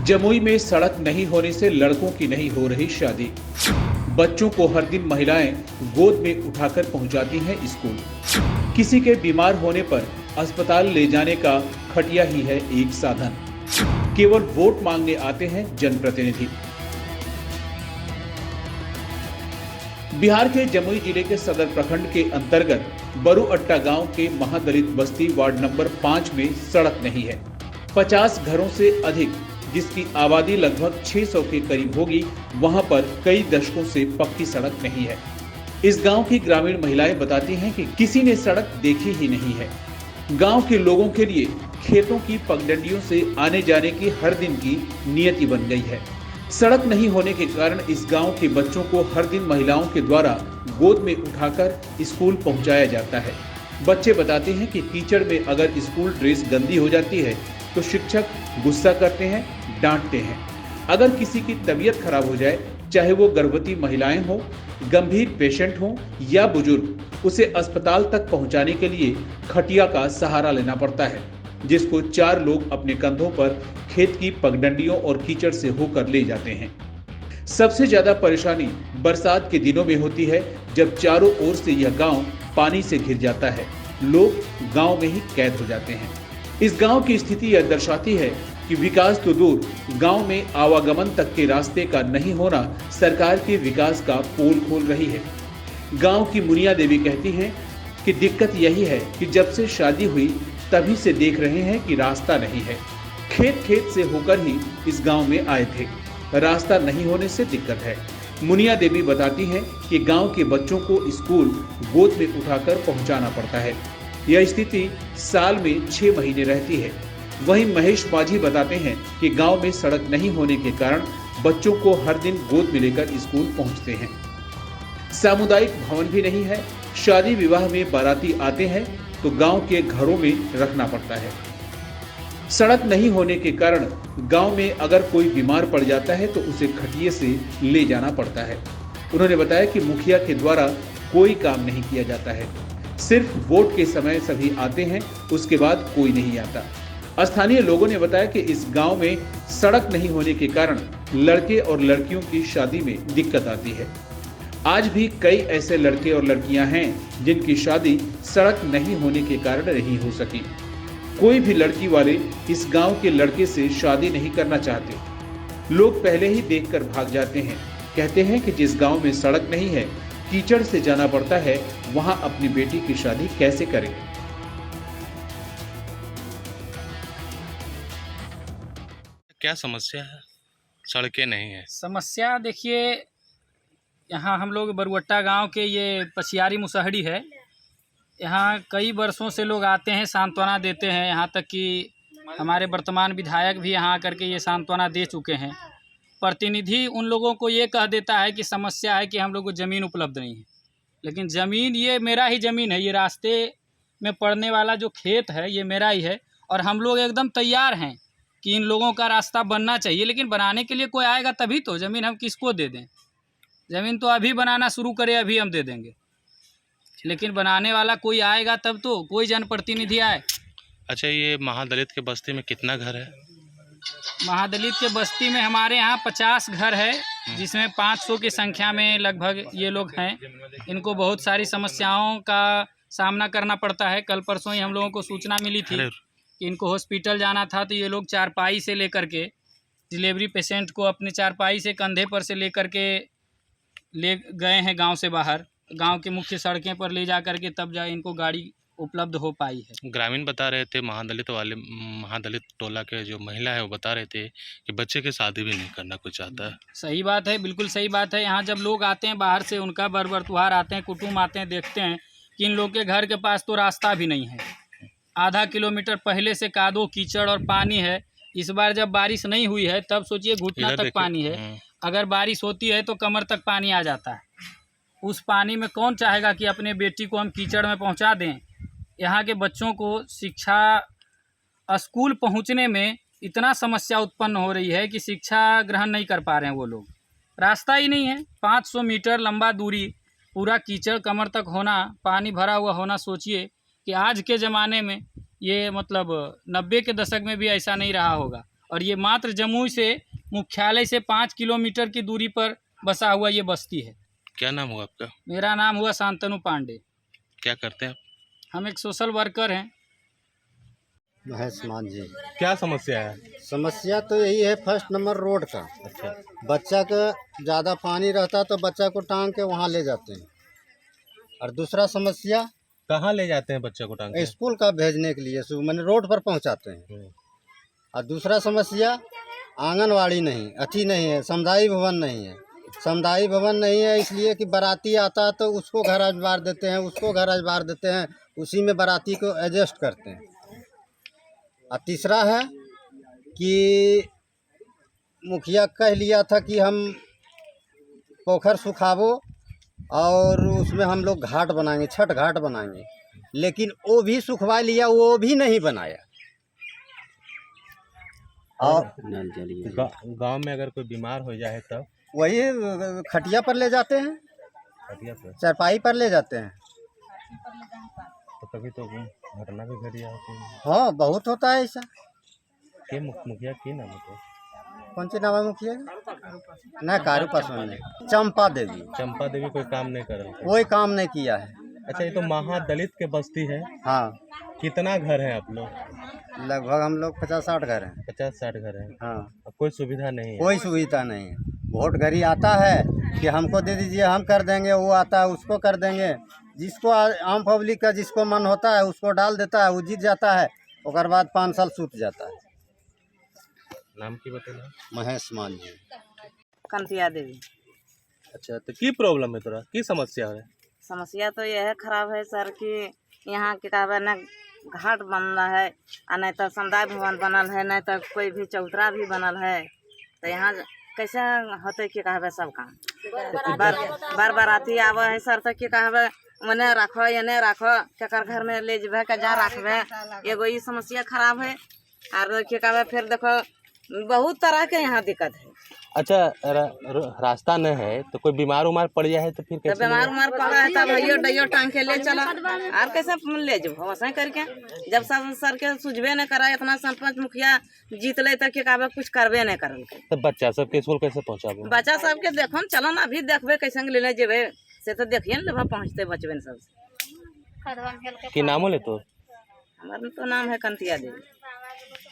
जमुई में सड़क नहीं होने से लड़कों की नहीं हो रही शादी। बच्चों को हर दिन महिलाएं गोद में उठाकर पहुंचाती हैं स्कूल। किसी के बीमार होने पर अस्पताल ले जाने का खटिया ही है एक साधन। केवल वोट मांगने आते हैं जनप्रतिनिधि। बिहार के जमुई जिले के सदर प्रखंड के अंतर्गत बरुअट्टा गांव के महादलित बस्ती वार्ड नंबर 5 में सड़क नहीं है। 50 घरों से अधिक, जिसकी आबादी लगभग 600 के करीब होगी, वहां पर कई दशकों से पक्की सड़क नहीं है। इस गांव की ग्रामीण महिलाएं बताती हैं कि किसी ने सड़क देखी ही नहीं है। गांव के लोगों के लिए खेतों की पगडंडियों से आने जाने की हर दिन की नियति बन गई है। सड़क नहीं होने के कारण इस गांव के बच्चों को हर दिन महिलाओं के द्वारा गोद में उठाकर स्कूल पहुंचाया जाता है। बच्चे बताते हैं कि कीचड़ में अगर स्कूल ड्रेस गंदी हो जाती है तो शिक्षक गुस्सा करते हैं, डांटते हैं। अगर किसी की तबीयत खराब हो जाए, चाहे वो गर्भवती महिलाएं हो, गंभीर पेशेंट हो या बुजुर्ग, उसे अस्पताल तक पहुंचाने के लिए खटिया का सहारा लेना पड़ता है, जिसको 4 लोग अपने कंधों पर खेत की पगडंडियों और कीचड़ से होकर ले जाते हैं। सबसे ज्यादा परेशानी बरसात के दिनों में होती है, जब चारों ओर से यह गांव पानी से घिर जाता है। लोग गांव में ही कैद हो जाते हैं। इस गांव की स्थिति यह दर्शाती है कि विकास तो दूर, गांव में आवागमन तक के रास्ते का नहीं होना सरकार के विकास का पोल खोल रही है। गांव की मुनिया देवी कहती हैं कि दिक्कत यही है कि जब से शादी हुई तभी से देख रहे हैं कि रास्ता नहीं है। खेत से होकर ही इस गांव में आए थे। रास्ता नहीं होने से दिक्कत है। मुनिया देवी बताती हैं कि गांव के बच्चों को स्कूल गोद में उठाकर पहुंचाना पड़ता है। यह स्थिति साल में 6 महीने रहती है। वहीं महेश माझी बताते हैं कि गांव में सड़क नहीं होने के कारण बच्चों को हर दिन गोद में लेकर स्कूल पहुंचते हैं। सामुदायिक भवन भी नहीं है। शादी विवाह में बाराती आते हैं तो गांव के घरों में रखना पड़ता है। सड़क नहीं होने के कारण गांव में अगर कोई बीमार पड़ जाता है तो उसे खटिये से ले जाना पड़ता है। उन्होंने बताया कि मुखिया के द्वारा कोई काम नहीं किया जाता है। सिर्फ वोट के समय सभी आते हैं, उसके बाद कोई नहीं आता। स्थानीय लोगों ने बताया कि इस गांव में सड़क नहीं होने के कारण लड़के और लड़कियों की शादी में दिक्कत आती है। आज भी कई ऐसे लड़के और लड़कियां हैं जिनकी शादी सड़क नहीं होने के कारण नहीं हो सकी। कोई भी लड़की वाले इस गांव के लड़के से शादी नहीं करना चाहते। लोग पहले ही देखकर भाग जाते हैं। कहते हैं कि जिस गांव में सड़क नहीं है, कीचड़ से जाना पड़ता है, वहां अपनी बेटी की शादी कैसे करें। क्या समस्या है? सड़कें नहीं है। समस्या देखिए, यहाँ हम लोग बरुअट्टा गांव के, ये पछियारी मुसहरी है। यहाँ कई वर्षों से लोग आते हैं, सांत्वना देते हैं। यहाँ तक कि हमारे वर्तमान विधायक भी यहाँ आकर के ये सांत्वना दे चुके हैं। प्रतिनिधि उन लोगों को ये कह देता है कि समस्या है कि हम लोग को ज़मीन उपलब्ध नहीं है, लेकिन ज़मीन ये मेरा ही ज़मीन है। ये रास्ते में पड़ने वाला जो खेत है ये मेरा ही है, और हम लोग एकदम तैयार हैं कि इन लोगों का रास्ता बनना चाहिए। लेकिन बनाने के लिए कोई आएगा तभी तो। ज़मीन हम किसको दे दें? ज़मीन तो अभी बनाना शुरू करे, अभी हम दे देंगे, लेकिन बनाने वाला कोई आएगा तब तो, कोई जनप्रतिनिधि आए। अच्छा, ये महादलित के बस्ती में कितना घर है? महादलित के बस्ती में हमारे यहाँ 50 घर है, जिसमें 500 की संख्या में लगभग ये लोग हैं। इनको बहुत सारी समस्याओं का सामना करना पड़ता है। कल परसों ही हम लोगों को सूचना मिली थी कि इनको हॉस्पिटल जाना था, तो ये लोग चारपाई से लेकर के डिलीवरी पेशेंट को अपने चारपाई से कंधे पर से लेकर के ले गए हैं गांव से बाहर। गांव के मुख्य सड़कें पर ले जा करके तब जा इनको गाड़ी उपलब्ध हो पाई है। ग्रामीण बता रहे थे, महादलित टोला के जो महिला है वो बता रहे थे कि बच्चे की शादी भी नहीं करना कोई चाहता है। सही बात है, बिल्कुल सही बात है। यहाँ जब लोग आते हैं बाहर से, उनका बरबरतुहार आते हैं, कुटुंब आते हैं, देखते हैं कि इन लोग के घर के पास तो रास्ता भी नहीं है। आधा किलोमीटर पहले से कादो कीचड़ और पानी है। इस बार जब बारिश नहीं हुई है तब सोचिए घुटना तक पानी है। अगर बारिश होती है तो कमर तक पानी आ जाता है। उस पानी में कौन चाहेगा कि अपने बेटी को हम कीचड़ में पहुंचा दें। यहाँ के बच्चों को शिक्षा, स्कूल पहुंचने में इतना समस्या उत्पन्न हो रही है कि शिक्षा ग्रहण नहीं कर पा रहे हैं वो लोग। रास्ता ही नहीं है। 500 मीटर लंबा दूरी, पूरा कीचड़ कमर तक होना, पानी भरा हुआ होना। सोचिए कि आज के ज़माने में ये मतलब 90 के दशक में भी ऐसा नहीं रहा होगा। और ये मात्र जमुई से मुख्यालय से 5 किलोमीटर की दूरी पर बसा हुआ ये बस्ती है। क्या नाम हुआ आपका? मेरा नाम हुआ शांतनु पांडे। क्या करते हैं आप? हम एक सोशल वर्कर हैं। महेश मान जी। क्या समस्या है? समस्या तो यही है, फर्स्ट नंबर रोड का। अच्छा, बच्चा का ज़्यादा पानी रहता तो बच्चा को टांग के वहाँ ले जाते हैं। और दूसरा समस्या कहाँ ले जाते हैं बच्चे को टांग के? स्कूल का भेजने के लिए मैंने रोड पर पहुँचाते हैं। और दूसरा समस्या आंगनवाड़ी नहीं, अथी नहीं है, सामुदायिक भवन नहीं है। सामुदायिक भवन नहीं है इसलिए कि बाराती आता है तो उसको घर अजबार देते हैं, उसको घर अजबार देते हैं, उसी में बाराती को एडजस्ट करते हैं। और तीसरा है कि मुखिया कह लिया था कि हम पोखर सुखावो और उसमें हम लोग घाट बनाएंगे, छठ घाट बनाएंगे, लेकिन वो भी सुखवा लिया, वो भी नहीं बनाया। और गांव में अगर कोई बीमार हो जाए तब वही खटिया पर ले जाते हैं, खटिया पे, चारपाई पर ले जाते हैं। तो कभी तो घटना भी घटी होती है। हाँ, बहुत होता है ऐसा। के मुखिया की नाम है? तो कौन सी नाम है मुखिया? न कारू पासवान ने, चंपा देवी। चंपा देवी कोई काम नहीं कर रही? कोई काम नहीं किया है। अच्छा, ये तो महादलित के बस्ती है। हाँ, कितना घर है आप लोग? लगभग हम लोग 50-60 घर हैं। 50-60 घर है। हाँ, अब कोई सुविधा नहीं है? कोई सुविधा नहीं है। वोट घड़ी आता है कि हमको दे दीजिए, हम कर देंगे, वो आता है उसको कर देंगे। जिसको आम पब्लिक का जिसको मन होता है उसको डाल देता है, वो जीत जाता है, उसके बाद 5 साल सूत जाता है। नाम की बताना? महेश मान जी। कंतिया देवी। अच्छा, तो की प्रॉब्लम है तोरा? की समस्या है? समस्या तो यह खराब है सर कि यहाँ के कहबे न घाट बनना है, और नहीं तो समुदाय भवन बनल है, नहीं तो कोई भी चौतरा भी बनल है। तो यहाँ कैसे होते कि कहबे सब काम बार बाराती आवे है सर, तो कि कहबे मने रखो या नहीं रखो, केकर घर में ले जबे के जा रखबे, एगो ये समस्या खराब है। और कि कहबे फिर देखो बहुत तरह के यहाँ दिक्कत है। अच्छा, रास्ता नहीं है तो कोई बीमार उमार पड़ जाए है तो फिर तो कैसे? बीमार उमार पड़ा है तब भैया डैयो टांग के ले चला, और कैसे ले जब वैसे करके जब सब सर के सुझबे नहीं करा, इतना सरपंच मुखिया जीत ले तक के काबे कुछ करबे नहीं करल। तो बच्चा सबके स्कूल कैसे पहुँचाबो? बच्चा सबके देखो चलो ना, अभी देखबे कैसे ले जेबे से तो देखिए ना पहुँचते बचबे सबसे। की नामो ले तो? हमारा तो नाम है कंतिया देवी।